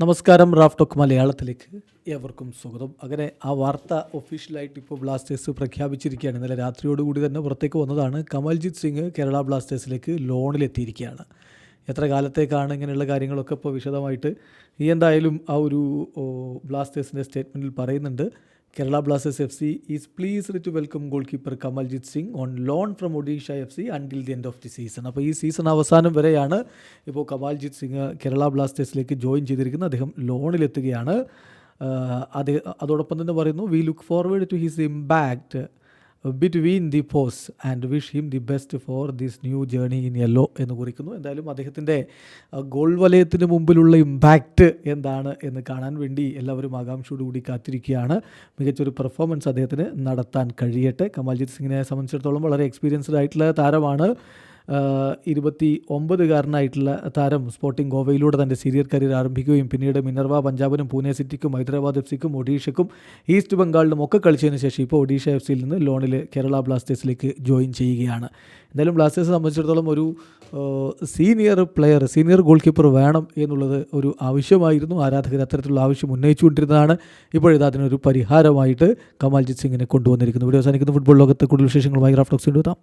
നമസ്കാരം. Raf talk മലയാളത്തിലേക്ക് ഏവർക്കും സ്വാഗതം. അങ്ങനെ ആ വാർത്ത ഒഫീഷ്യലായിട്ട് ഇപ്പോൾ ബ്ലാസ്റ്റേഴ്സ് പ്രഖ്യാപിച്ചിരിക്കുകയാണ്. ഇന്നലെ രാത്രിയോടുകൂടി തന്നെ പുറത്തേക്ക് വന്നതാണ്. കമൽജിത്ത് സിംഗ് കേരള ബ്ലാസ്റ്റേഴ്സിലേക്ക് ലോണിലെത്തിയിരിക്കുകയാണ്. എത്ര കാലത്തേക്കാണ് ഇങ്ങനെയുള്ള കാര്യങ്ങളൊക്കെ ഇപ്പോൾ വിശദമായിട്ട് എന്തായാലും ആ ഒരു ബ്ലാസ്റ്റേഴ്സിൻ്റെ സ്റ്റേറ്റ്മെൻറ്റിൽ പറയുന്നുണ്ട്. Kerala Blasters FC is pleased to welcome goalkeeper Kamaljit Singh on loan from Odisha FC until the end of the season. അപ്പോൾ ഈ സീസൺ അവസാനം വരെയാണ് ഇപ്പോൾ കമൽജിത്ത് സിംഗ് കേരള ബ്ലാസ്റ്റേഴ്സിലേക്ക് ജോയിൻ ചെയ്തിരിക്കുന്നത്. അദ്ദേഹം ലോണിലെത്തുകയാണ്. അതോടൊപ്പം തന്നെ പറയുന്നു, we look forward to his impact between the post and wish him the best for this new journey in yellow എന്ന് കുറിക്കുന്നു. എന്തായാലും അദ്ദേഹത്തിൻ്റെ ഗോൾ വലയത്തിന് മുമ്പിലുള്ള ഇമ്പാക്റ്റ് എന്താണ് എന്ന് കാണാൻ വേണ്ടി എല്ലാവരും ആകാംക്ഷയോടുകൂടി കാത്തിരിക്കുകയാണ്. മികച്ചൊരു പെർഫോമൻസ് അദ്ദേഹത്തിന് നടത്താൻ കഴിയട്ടെ. കമൽജിത്ത് സിംഗിനെ സംബന്ധിച്ചിടത്തോളം വളരെ എക്സ്പീരിയൻസ്ഡ് ആയിട്ടുള്ള താരമാണ്. 29-കാരനായിട്ടുള്ള താരം സ്പോർട്ടിംഗ് ഗോവയിലൂടെ തൻ്റെ സീനിയർ കരിയർ ആരംഭിക്കുകയും പിന്നീട് മിനർവ പഞ്ചാബിനും പൂനെ സിറ്റിക്കും ഹൈദരാബാദ് FCക്കും ഒഡീഷയ്ക്കും ഈസ്റ്റ് ബംഗാളിനും ഒക്കെ കളിച്ചതിന് ശേഷം ഇപ്പോൾ ഒഡീഷ FCയിൽ നിന്ന് ലോണിൽ കേരള ബ്ലാസ്റ്റേഴ്സിലേക്ക് ജോയിൻ ചെയ്യുകയാണ്. എന്തായാലും ബ്ലാസ്റ്റേഴ്സിനെ സംബന്ധിച്ചിടത്തോളം ഒരു സീനിയർ ഗോൾ കീപ്പർ വേണം എന്നുള്ളത് ഒരു ആവശ്യമായിരുന്നു. ആരാധകർ അത്തരത്തിലുള്ള ആവശ്യം ഉന്നയിച്ചുകൊണ്ടിരുന്നതാണ്. ഇപ്പോഴിത് അതിനൊരു പരിഹാരമായിട്ട് കമൽജിത്ത് സിംഗിനെ കൊണ്ടുവന്നിരിക്കുന്നു. വീഡിയോ അവസാനിക്കുന്ന ഫുട്ബോൾ ലോകത്തെ കൂടുതൽ വിശേഷങ്ങളുമായി റാഫ് ടോക്സ് കൊണ്ടുവരാം.